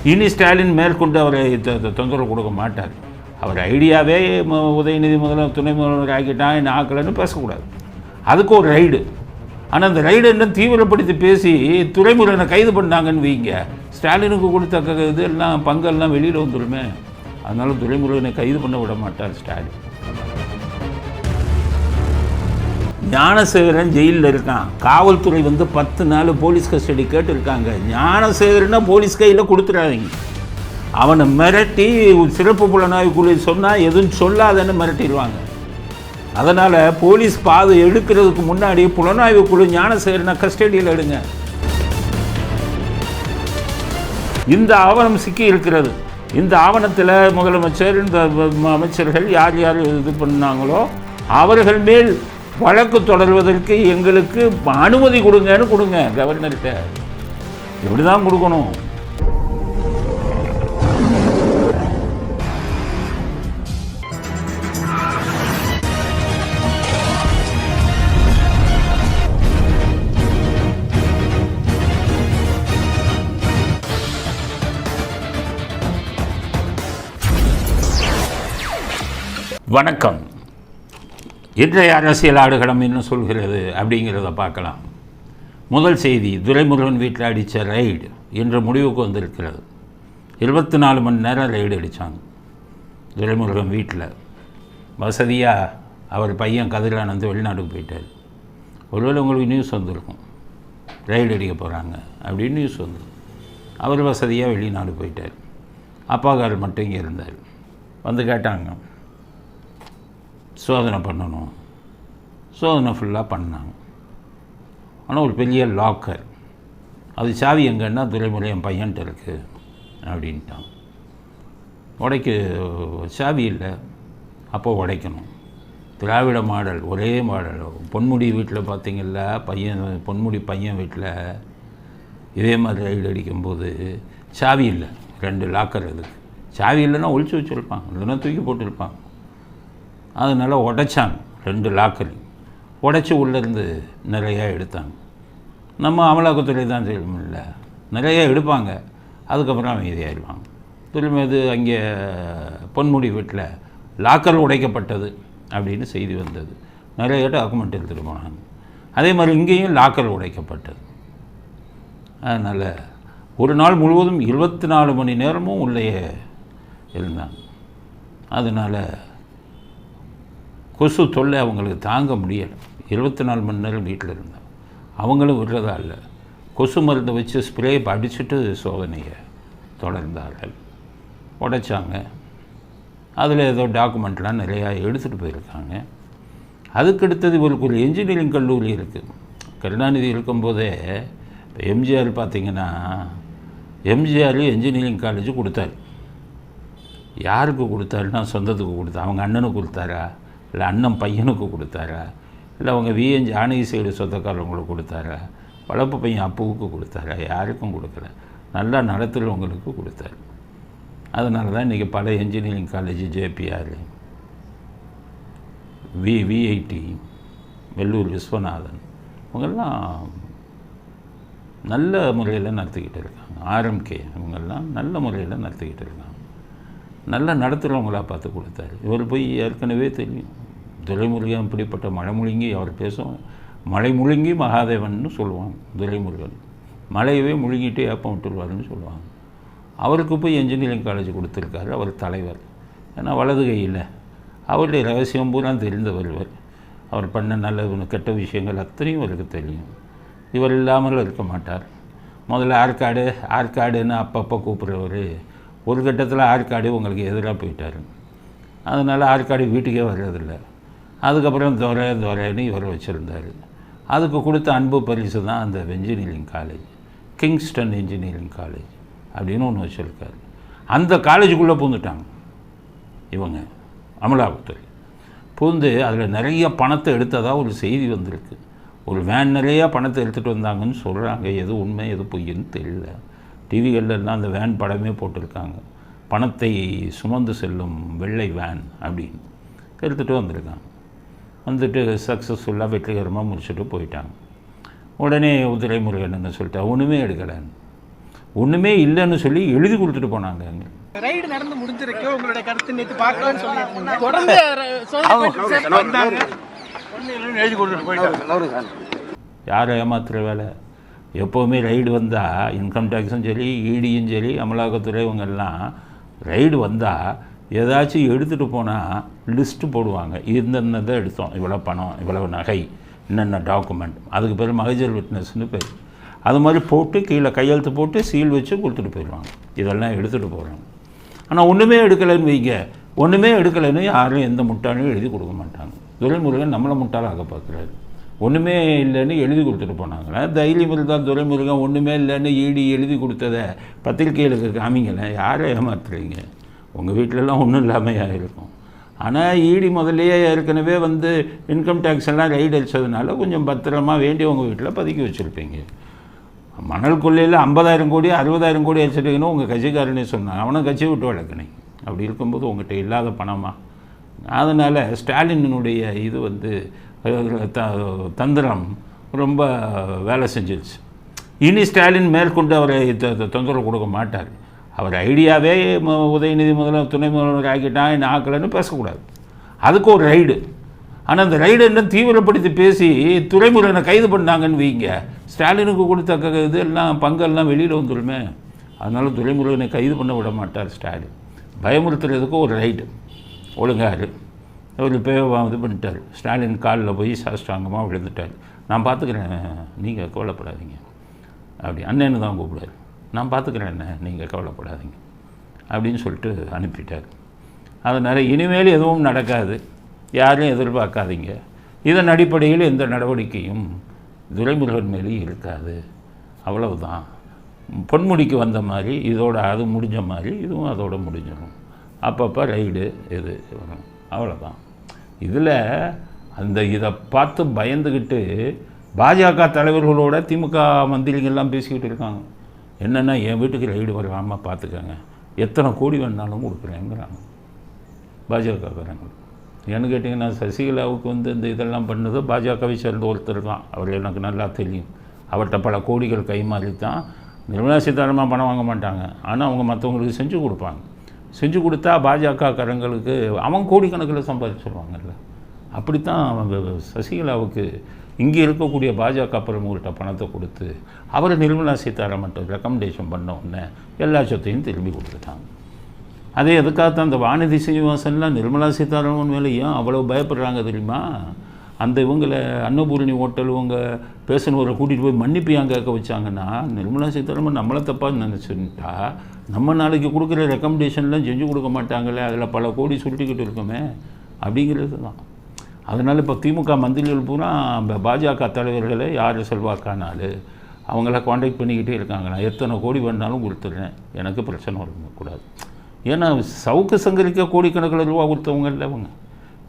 இனி ஸ்டாலின் மேற்கொண்டு அவரை தொந்தரவு கொடுக்க மாட்டார். அவர் ஐடியாவே உதயநிதி முதல்வர் துணை முதல்வர் ஆக்கிட்டான் என்ன ஆக்கலன்னு பேசக்கூடாது. அதுக்கு ஒரு ரைடு. ஆனால் அந்த ரைடு என்ன தீவிரப்படுத்தி பேசி துறைமுருகனை கைது பண்ணாங்கன்னு வைங்க, ஸ்டாலினுக்கு கொடுத்த இது எல்லாம் பங்கெல்லாம் வெளியில் வந்துடுமே. அதனால துரைமுருகனை கைது பண்ண விட மாட்டார் ஸ்டாலின். ஞானசேகரன் ஜெயிலில் இருக்கான். காவல்துறை 10 நாள் போலீஸ் கஸ்டடி கேட்டுருக்காங்க. ஞானசேகரனா போலீஸ் கையில் கொடுத்துடாதீங்க. அவனை மிரட்டி சிறப்பு புலனாய்வு குழு சொன்னால் எதுவும் சொல்லாதன்னு மிரட்டிடுவாங்க. அதனால் போலீஸ் பாதை எடுக்கிறதுக்கு முன்னாடி புலனாய்வு குழு ஞானசேகரனை கஸ்டடியில் எடுங்க. இந்த ஆவணம் சிக்கி இருக்கிறது. இந்த ஆவணத்தில் முதலமைச்சர், இந்த அமைச்சர்கள் யார் யார் இது பண்ணாங்களோ அவர்கள் மேல் வழக்கு தொடர்வதற்கு எங்களுக்கு அனுமதி கொடுங்கன்னு கொடுங்க கவர்னர்கிட்ட. எப்படி தான் கொடுக்கணும்? வணக்கம். இன்றைய அரசியல் ஆடுகளம் என்ன சொல்கிறது அப்படிங்கிறத பார்க்கலாம். முதல் செய்தி, துரைமுருகன் வீட்டில் அடித்த ரைடு என்ற முடிவுக்கு வந்திருக்கிறது. 24 மணி நேரம் ரைடு அடித்தாங்க துரைமுருகன் வீட்டில். வசதியாக அவர் பையன் கதிரானந்து வெளிநாட்டுக்கு போயிட்டார். ஒருவேளை உங்களுக்கு நியூஸ் வந்திருக்கும், ரைடு அடிக்க போகிறாங்க அப்படின்னு நியூஸ் வந்தது. அவர் வசதியாக வெளிநாடு போயிட்டார். அப்பாக்காரர் மட்டும் இங்கே இருந்தார். வந்து கேட்டாங்க, சோதனை பண்ணணும். சோதனை ஃபுல்லாக பண்ணாங்க. ஆனால் ஒரு பெரிய லாக்கர், அது சாவி எங்கன்னா துரைமுருகன் பையன்ட்டு இருக்குது அப்படின்ட்டான். உடைக்க சாவி இல்லை. அப்போ உடைக்கணும். திராவிட மாடல், ஒரே மாடல். பொன்முடி வீட்டில் பார்த்திங்களா, பொன்முடி பையன் வீட்டில் இதே மாதிரி ரைடு அடிக்கும்போது சாவி இல்லை, 2 லாக்கர். அதுக்கு சாவி இல்லைன்னா ஒழிச்சு வச்சுருப்பாங்க, இல்லைன்னா தூக்கி போட்டுருப்பாங்க. அதனால் உடைச்சாங்க 2 லாக்கர். உடைச்சி உள்ளேருந்து நிறையா எடுத்தாங்க. நம்ம அமலாக்கத்துறை தான் இல்லை, நிறையா எடுப்பாங்க. அதுக்கப்புறம் அமைதியாகிடுவாங்க. திரும்ப இது அங்கே பொன்முடி வீட்டில் லாக்கர் உடைக்கப்பட்டது அப்படின்னு செய்தி வந்தது. நிறைய டாக்குமெண்ட் எடுத்துகிட்டு போனாங்க. அதே மாதிரி இங்கேயும் லாக்கர் உடைக்கப்பட்டது. அதனால் ஒரு நாள் முழுவதும் 24 மணி நேரமும் உள்ளே இருந்தாங்க. அதனால் கொசு தொல்லை அவங்களுக்கு தாங்க முடியலை. 24 மணி நேரம் வீட்டில் இருந்தாங்க. அவங்களும் விடுறதா இல்லை. கொசு மருந்தை வச்சு ஸ்ப்ரே அடிச்சுட்டு சோதனையை தொடர்ந்தார்கள். உடைச்சாங்க. அதில் ஏதோ டாக்குமெண்ட்லாம் நிறையா எடுத்துகிட்டு போயிருக்காங்க. அதுக்கடுத்தது இவருக்கு ஒரு என்ஜினியரிங் கல்லூரி இருக்குது. கருணாநிதி இருக்கும்போதே இப்போ எம்ஜிஆர் பார்த்திங்கன்னா, எம்ஜிஆர் என்ஜினியரிங் காலேஜ் கொடுத்தாரு. யாருக்கு கொடுத்தாருன்னா சொந்தத்துக்கு கொடுத்தா, அவங்க அண்ணனுக்கு கொடுத்தாரா, இல்லை அண்ணன் பையனுக்கு கொடுத்தாரா, இல்லை அவங்க விஎன் ஜானகி சைடு சொந்தக்காரவங்களுக்கு கொடுத்தாரா, வளர்ப்பு பையன் அப்புவுக்கு கொடுத்தாரா, யாருக்கும் கொடுக்கல. நல்லா நடத்துகிறவங்களுக்கு கொடுத்தாரு. அதனால தான் இன்றைக்கி பல engineering college, JPR, VIT, Vellore Viswanathan, இவங்கெல்லாம் நல்ல முறையில் நடத்திக்கிட்டு இருக்காங்க. ஆர்எம்கே இவங்கெல்லாம் நல்ல முறையில் நடத்திக்கிட்டு இருக்காங்க. நல்லா நடத்துகிறவங்களாக பார்த்து கொடுத்தாரு. இவர் போய் ஏற்கனவே தெரியும், துரைமுருகன் இப்படிப்பட்ட மழை முழுங்கி, அவர் பேசும் மழை முழுங்கி மகாதேவன்னு சொல்லுவாங்க. துரைமுருகன் மழையவே முழுங்கிட்டு ஏப்பம் விட்டுருவாருன்னு சொல்லுவாங்க. அவருக்கு போய் என்ஜினியரிங் காலேஜ் கொடுத்துருக்காரு. அவர் தலைவர். ஏன்னா வலது கையில் அவருடைய ரகசியம் பூரா தெரிந்தவர். அவர் பண்ண நல்ல கெட்ட விஷயங்கள் அத்தனையும் அவருக்கு தெரியும். இவர் இல்லாமல் இருக்க மாட்டார். முதல்ல ஆற்காடுன்னு அப்பப்போ கூப்பிட்றவர் ஒரு கட்டத்தில் ஆற்காடு உங்களுக்கு எதிராக போயிட்டார். அதனால் ஆற்காடு வீட்டுக்கே வர்றதில்லை. அதுக்கப்புறம் துரைன்னு இவர் வச்சுருந்தார். அதுக்கு கொடுத்த அன்பு பரிசு தான் அந்த engineering college, Kingston engineering college அப்படின்னு ஒன்று வச்சுருக்காரு. அந்த காலேஜுக்குள்ளே பூந்துட்டாங்க இவங்க, அமலாக்கத்துறை பூந்து அதில் நிறைய பணத்தை எடுத்ததாக ஒரு செய்தி வந்திருக்கு. ஒரு வேன் நிறையா பணத்தை எடுத்துகிட்டு வந்தாங்கன்னு சொல்கிறாங்க. எது உண்மை எது பொய்ன்னு தெரியல. டிவிகள்லாம் அந்த வேன் படமே போட்டிருக்காங்க. பணத்தை சுமந்து செல்லும் வெள்ளை வேன் அப்படின்னு எடுத்துகிட்டு வந்திருக்காங்க. வந்துட்டு சக்ஸஸ்ஃபுல்லாக வெற்றிகரமாக முடிச்சுட்டு போயிட்டாங்க. உடனே துரைமுருகன் என்ன சொல்லிட்டா, ஒன்றுமே எடுக்கலைன்னு. ஒன்றுமே இல்லைன்னு சொல்லி எழுதி கொடுத்துட்டு போனாங்க. அங்கே ரைடு நடந்து முடிஞ்சிருக்கு. உங்களுடைய கருத்து நேற்று பார்க்கலான்னு சொல்லியிருக்கீங்க. தொடர்ந்து எழுதி கொடுத்துட்டு போயிட்டாங்க. யாரை ஏமாத்துற வேலை? எப்போவுமே ரைடு வந்தால் இன்கம் டேக்ஸும் சரி, இடியும் சரி, அமலாக்கத்துறை இவங்கெல்லாம் ரைடு வந்தால் ஏதாச்சும் எடுத்துகிட்டு போனால் லிஸ்ட்டு போடுவாங்க. இந்ததை எடுத்தோம், இவ்வளோ பணம், இவ்வளோ நகை, என்னென்ன டாக்குமெண்ட், அதுக்கு பேர் மகஜர் விட்னஸ்னு பேர். அது மாதிரி போட்டு கீழே கையெழுத்து போட்டு சீல் வச்சு கொடுத்துட்டு போயிடுவாங்க. இதெல்லாம் எடுத்துகிட்டு போகிறாங்க. ஆனால் ஒன்றுமே எடுக்கலைன்னு வைங்க, ஒன்றுமே எடுக்கலைன்னு யாரும் எந்த முட்டாளையும் எழுதி கொடுக்க மாட்டாங்க. துரைமுருகன் நம்மளை முட்டாளாக பார்க்குறாரு. ஒன்றுமே இல்லைன்னு எழுதி கொடுத்துட்டு போனாங்களே. தைரியம் இருந்தால் துரைமுருகன் ஒன்றுமே இல்லைன்னு இடி எழுதி கொடுத்ததை பத்திரிகைகளுக்கு காமிங்களேன். யாரை ஏமாத்துறீங்க? உங்கள் வீட்டிலலாம் ஒன்றும் இல்லாமல் இருக்கும். ஆனால் இடி முதல்லையே ஏற்கனவே இன்கம் டேக்ஸ் எல்லாம் ரைடு அடித்ததுனால கொஞ்சம் பத்திரமா வேண்டியவங்க வீட்டில் பதுக்கி வச்சுருப்பீங்க. மணல் கொள்ளையில் 50,000 கோடி 60,000 கோடி அடிச்சிருக்கணும் உங்கள் கட்சிக்காரனே சொன்னான். அவனை கட்சியை விட்டு வளர்க்கணும். அப்படி இருக்கும்போது உங்கள்கிட்ட இல்லாத பணமா? அதனால் ஸ்டாலினுடைய இது தந்திரம் ரொம்ப வேலை செஞ்சிருச்சு. இனி ஸ்டாலின் மேற்கொண்டு அவரை தொந்தரவு கொடுக்க மாட்டார். அவர் ஐடியாவே உதயநிதி முதல்வர் துணை முதல்வர் ஆக்கிட்டான், என்ன ஆக்கலைன்னு பேசக்கூடாது. அதுக்கு ஒரு ரைடு. ஆனால் அந்த ரைடு என்ன தீவிரப்படுத்தி பேசி துரைமுருகனை கைது பண்ணாங்கன்னு வைங்க, ஸ்டாலினுக்கு கொடுத்த இதெல்லாம் பங்கெல்லாம் வெளியில் வந்துடுமே. அதனால் துரைமுருகனை கைது பண்ண விட மாட்டார் ஸ்டாலின். பயமுறுத்துறதுக்கு ஒரு ரைடு ஒழுங்காரு. அவர் இப்போ இது பண்ணிட்டார். ஸ்டாலின் காலில் போய் சாஷ்டாங்கமாக விழுந்துட்டார். நான் பார்த்துக்கிறேன், நீங்கள் கவலைப்படாதீங்க அப்படி. அண்ணன்னு தான் கூப்பிடாரு. நான் பார்த்துக்கிறேன் என்ன, நீங்கள் கவலைப்படாதீங்க அப்படின்னு சொல்லிட்டு அனுப்பிட்டார். அதனால் இனிமேல் எதுவும் நடக்காது, யாரையும் எதிர்பார்க்காதீங்க. இதன் அடிப்படையில் எந்த நடவடிக்கையும் துரைமுருகன் மேலே இருக்காது. அவ்வளவுதான். பொன்முடிக்கு வந்த மாதிரி இதோட அது முடிஞ்ச மாதிரி இதுவும் அதோட முடிஞ்சிடும். அப்பப்போ ரைடு இது வரும், அவ்வளோதான். இதில் இதை பார்த்து பயந்துக்கிட்டு பாஜக தலைவர்களோட திமுக மந்திரிகள்லாம் பேசிக்கிட்டு இருக்காங்க. என்னென்னா என் வீட்டுக்கு ரைடு வராமல் பார்த்துக்கங்க, எத்தனை கோடி வேணாலும் கொடுக்குறேங்கிறாங்க பாஜகக்காரங்க. ஏன்னு கேட்டிங்கன்னா சசிகலாவுக்கு இந்த இதெல்லாம் பண்ணது பாஜகவை சேர்ந்த ஒருத்தர் இருக்கான். அவர் எனக்கு நல்லா தெரியும். அவர்கிட்ட பல கோடிகள் கைமாறி தான். நிர்மலா சீதாராமன் பணம் வாங்க மாட்டாங்க, ஆனால் அவங்க மற்றவங்களுக்கு செஞ்சு கொடுப்பாங்க. செஞ்சு கொடுத்தா பாஜகக்காரங்களுக்கு அவன் கோடிக்கணக்கில் சம்பாதிச்சிருவாங்கல்ல. அப்படித்தான் அவங்க சசிகலாவுக்கு இங்கே இருக்கக்கூடிய பாஜக பிரமுகர்கிட்ட பணத்தை கொடுத்து அவரை நிர்மலா சீதாராமன் ரெக்கமெண்டேஷன் பண்ண உடனே எல்லா சொத்தையும் திரும்பி கொடுத்துட்டாங்க. அதே எதுக்காகத்தான் அந்த வானதி சீனிவாசன்லாம் நிர்மலா சீதாராமன் மேலே ஏன் அவ்வளோ பயப்படுறாங்க தெரியுமா? அந்த இவங்களை அன்னபூரணி ஹோட்டல் இவங்க பேசினவரை கூட்டிகிட்டு போய் மன்னிப்பு ஏன் கேட்க வச்சாங்கன்னா, நிர்மலா சீதாராமன் நம்மளை தப்பாக நினச்சிட்டா நம்ம நாளைக்கு கொடுக்குற ரெக்கமெண்டேஷன்லாம் செஞ்சு கொடுக்க மாட்டாங்களே, அதில் பல கோடி சுருட்டிக்கிட்டு இருக்கோமே அப்படிங்கிறது தான். அதனால் இப்போ திமுக மந்திரிகள் பூரா பாஜக தலைவர்களை யார் செல்வாக்கானாலும் அவங்கள காண்டாக்ட் பண்ணிக்கிட்டே இருக்காங்க. நான் எத்தனை கோடி வேணாலும் கொடுத்துட்றேன், எனக்கு பிரச்சனை வரக்கூடாது. ஏன்னா சவுக்கு சங்கரிக்க கோடிக்கணக்கில் ரூபா கொடுத்தவங்க இல்லை அவங்க.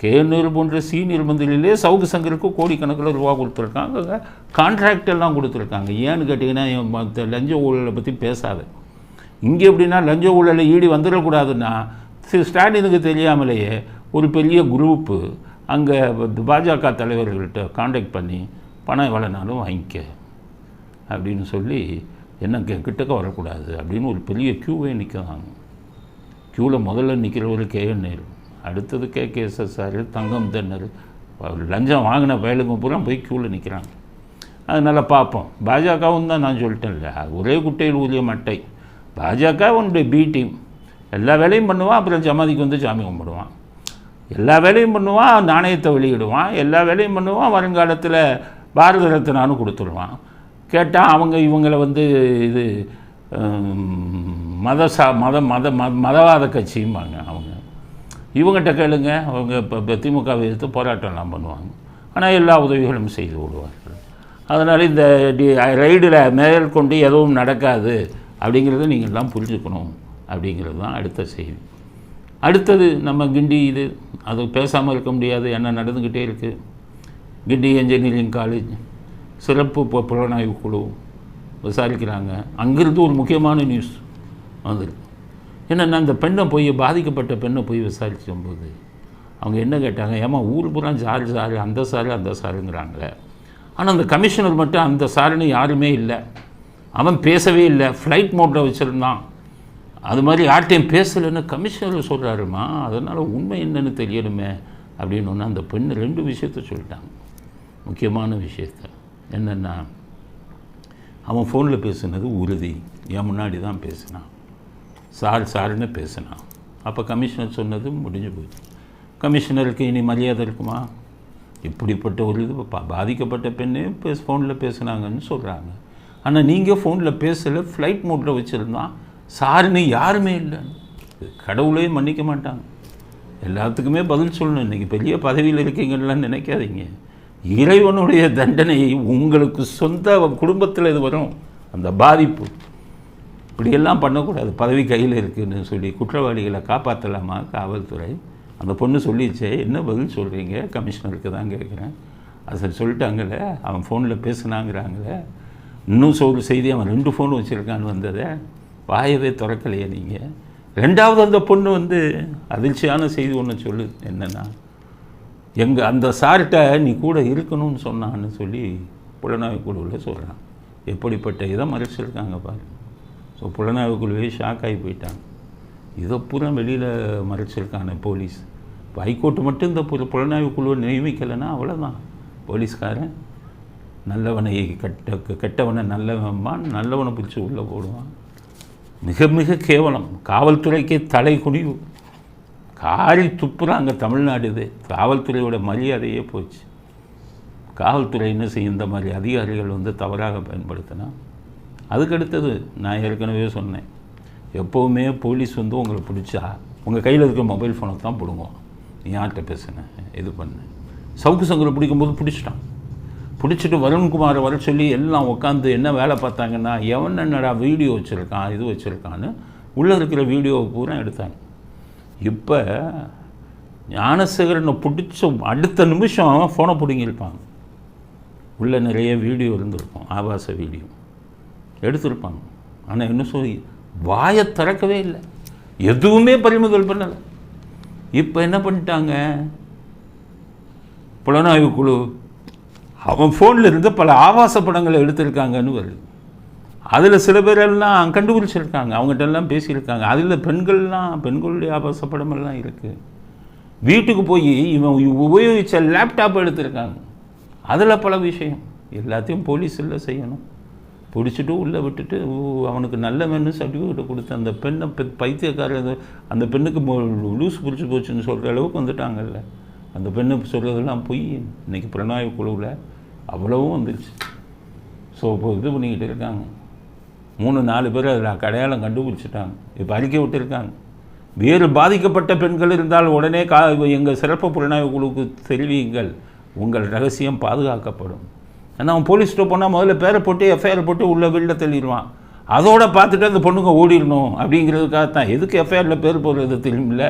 கேநீர் போன்ற சீனியர் மந்திரிலே சவுக்கு சங்கருக்கு கோடிக்கணக்கில் ரூபா கொடுத்துருக்காங்க, கான்ட்ராக்ட் எல்லாம் கொடுத்துருக்காங்க. ஏன்னு கேட்டிங்கன்னா லஞ்ச ஊழலை பற்றி பேசாத. இங்கே எப்படின்னா லஞ்ச ஊழலை ஈடி வந்துடக்கூடாதுன்னா ஸ்டாலினுக்கு தெரியாமலேயே ஒரு பெரிய குரூப்பு அங்கே பாஜக தலைவர்கள்ட்ட காண்டாக்ட் பண்ணி பணம் எவ்வளோனாலும் வாங்கிக்க அப்படின்னு சொல்லி என்ன கிட்டக்க வரக்கூடாது அப்படின்னு ஒரு பெரிய க்யூவே நிற்கிறாங்க. க்யூவில் முதல்ல நிற்கிறவர் கேஎன் நேரு, அடுத்தது கேஎஸ்எஸ்ஆர், தங்கம் தென்னர், லஞ்சம் வாங்கின பயலுங்க பூரா போய் க்யூவில் நிற்கிறாங்க. அதனால் பார்ப்போம். பாஜகவும் தான் நான் சொல்லிட்டேன்ல, ஒரே குட்டையில் ஊதிய மட்டை. பாஜக ஒன்றுடைய பி டீம் எல்லா வேலையும் பண்ணுவான், அப்புறம் ஜமாதிக்கு வந்து சாமி கும்பிடுவான். எல்லா வேலையும் பண்ணுவான், நாணயத்தை வெளியிடுவான், எல்லா வேலையும் பண்ணுவான், வருங்காலத்தில் பாரத ரத்னான்னு கொடுத்துருவான். கேட்டால் அவங்க இவங்களை இது மதவாத கட்சியும்பாங்க. அவங்க இவங்ககிட்ட கேளுங்க, அவங்க இப்போ திமுகவை எதிர்த்து போராட்டம்லாம் பண்ணுவாங்க. ஆனால் எல்லா உதவிகளும் செய்து விடுவார்கள். அதனால் இந்த ரைடில் மேற்கொண்டு எதுவும் நடக்காது அப்படிங்கிறத நீங்கள்லாம் புரிஞ்சுக்கணும் அப்படிங்கிறது தான் அடுத்த செய்தி. அடுத்தது நம்ம கிண்டி அது பேசாமல் இருக்க முடியாது, என்ன நடந்துக்கிட்டே இருக்குது. கிண்டி இன்ஜினியரிங் காலேஜ் சிறப்பு புலனாய்வு குழு விசாரிக்கிறாங்க. அங்கிருந்து ஒரு முக்கியமான நியூஸ் வந்துருக்கு. என்னென்னா, அந்த பெண்ணை போய் பாதிக்கப்பட்ட பெண்ணை போய் விசாரிக்கும்போது அவங்க என்ன கேட்டாங்க, ஏமா ஊர் பூரா சாரு அந்த சாருங்கிறாங்களே, ஆனால் அந்த கமிஷனர் மட்டும் அந்த சாருன்னு யாருமே இல்லை, அவன் பேசவே இல்லை, ஃப்ளைட் மோட்டில் வச்சுருந்தான். அது மாதிரி யார்கிட்டையும் பேசலைன்னு கமிஷனர் சொல்கிறாருமா, அதனால் உண்மை என்னன்னு தெரியணுமே அப்படின்னு அந்த பெண்ணு 2 விஷயத்த சொல்லிட்டாங்க. முக்கியமான விஷயத்த என்னென்னா, அவன் ஃபோனில் பேசுனது உறுதி, என் முன்னாடி தான் பேசினான், சாருன்னு பேசினான். அப்போ கமிஷனர் சொன்னது முடிஞ்சு போச்சு. கமிஷனருக்கு இனி மரியாதை இருக்குமா? இப்படிப்பட்ட ஒரு இது பாதிக்கப்பட்ட பெண்ணே ஃபோனில் பேசுனாங்கன்னு சொல்கிறாங்க. ஆனால் நீங்கள் ஃபோனில் பேசலை, ஃப்ளைட் மோட்டில் வச்சுருந்தான், சாருன்னு யாருமே இல்லை. கடவுளே மன்னிக்க மாட்டாங்க, எல்லாத்துக்குமே பதில் சொல்லணும். இன்றைக்கி பெரிய பதவியில் இருக்கீங்கலாம் நினைக்காதீங்க. இறைவனுடைய தண்டனை உங்களுக்கு சொந்த குடும்பத்தில் இது வரும். அந்த பாதிப்பு இப்படியெல்லாம் பண்ணக்கூடாது. பதவி கையில் இருக்குதுன்னு சொல்லி குற்றவாளிகளை காப்பாற்றலாமா காவல்துறை? அந்த பொண்ணு சொல்லிச்சே, என்ன பதில் சொல்கிறீங்க? கமிஷனருக்கு தான் கேட்குறேன். அது சொல்லிட்டாங்களே, அவன் ஃபோனில் பேசுனாங்கிறாங்களே. இன்னும் செய்தி அவன் 2 ஃபோன் வச்சுருக்கான்னு வந்ததை வாயவே திறக்கலையே நீங்கள். 2வது அந்த பொண்ணு அதிர்ச்சியான செய்தி ஒன்று சொல்லுது. என்னென்னா, அந்த சார்கிட்ட நீ கூட இருக்கணும்னு சொன்னான்னு சொல்லி புலனாய்வு குழுவில் சொல்கிறான். எப்படிப்பட்ட இதை மறைச்சிருக்காங்க பாரு. ஸோ புலனாய்வு குழுவே ஷாக் ஆகி போயிட்டாங்க. இதை பூரா வெளியில் மறைச்சிருக்காங்க போலீஸ். இப்போ ஹைகோர்ட்டு மட்டும் இந்த புலனாய்வு குழுவை நியமிக்கலைன்னா அவ்வளோதான். போலீஸ்காரன் நல்லவனை கெட்டவனை நல்லவன்பான், நல்லவனை பிடிச்சி உள்ளே போடுவான். மிக மிக கேவலம். காவல்துறைக்கே தலை குனிவு. காரி துப்புறாங்க தமிழ்நாடு. இது காவல்துறையோட மரியாதையே போச்சு. காவல்துறை என்ன செய்யும்? இந்த மாதிரி அதிகாரிகள் தவறாக பயன்படுத்தினா. அதுக்கடுத்தது நான் ஏற்கனவே சொன்னேன், எப்போவுமே போலீஸ் உங்களை பிடிச்சா உங்கள் கையில் இருக்கிற மொபைல் ஃபோனை தான் பிடுங்குவோம். நீ யார்கிட்ட பேசுனேன், இது பண்ண. சவுக்கு சங்கரை பிடிக்கும்போது பிடிச்சிட்டான். பிடிச்சிட்டு வருண்குமாரை வர சொல்லி எல்லாம் உட்காந்து என்ன வேலை பார்த்தாங்கன்னா, எவன் என்னடா வீடியோ வச்சுருக்கான், இது வச்சுருக்கான்னு உள்ளே இருக்கிற வீடியோவை பூரா எடுத்தாங்க. இப்போ ஞானசேகரனை பிடிச்ச அடுத்த நிமிஷம் ஃபோனை பிடுங்கியிருப்பாங்க. உள்ளே நிறைய வீடியோ இருந்திருக்கும், ஆபாச வீடியோ எடுத்திருப்பாங்க. ஆனால் என்ன சொல்லி வாயை திறக்கவே இல்லை, எதுவுமே பறிமுதல் பண்ணலை. இப்போ என்ன பண்ணிட்டாங்க புலனாய்வு குழு, அவன் ஃபோனில் இருந்து பல ஆபாச படங்களை எடுத்திருக்காங்கன்னு வருது. அதில் சில பேரெல்லாம் கண்டுபிடிச்சிருக்காங்க, அவங்ககிட்டெல்லாம் பேசியிருக்காங்க. அதில் பெண்களுடைய ஆபாச படமெல்லாம் இருக்குது. வீட்டுக்கு போய் இவன் உபயோகித்த லேப்டாப் எடுத்திருக்காங்க, அதில் பல விஷயம். எல்லாத்தையும் போலீஸில் செய்யணும். பிடிச்சிட்டு உள்ளே விட்டுட்டு அவனுக்கு நல்ல மென்னு சர்டிஃபிகேட்டை கொடுத்து அந்த பெண்ணை பைத்தியக்காரர், அந்த பெண்ணுக்கு லூஸ் பிடிச்சி போச்சுன்னு சொல்கிற அளவுக்கு வந்துட்டாங்கல்ல. அந்த பெண்ணு சொல்கிறதெல்லாம் போய் இன்றைக்கி புலனாய்வு குழுவில் அவ்வளவும் வந்துருச்சு. ஸோ இப்போ இது பண்ணிக்கிட்டு இருக்காங்க. 3-4 பேர் அதில் அடையாளம் கண்டுபிடிச்சிட்டாங்க. இப்போ அறிக்கை விட்டுருக்காங்க. வேறு பாதிக்கப்பட்ட பெண்கள் இருந்தால் உடனே எங்கள் சிறப்பு புலனாய்வு குழுவுக்கு தெரிவியுங்கள், உங்கள் ரகசியம் பாதுகாக்கப்படும். ஏன்னா அவன் போலீஸ்கிட்ட போனால் முதல்ல பேரை போட்டு எஃப்ஐஆர் போட்டு உள்ளே வெளில தள்ளிடுவான். அதோடு பார்த்துட்டு அந்த பொண்ணுங்க ஓடிடணும் அப்படிங்கிறதுக்காகத்தான். எதுக்கு எஃப்ஐஆரில் பேர் போடுறது தெரியுமில்ல,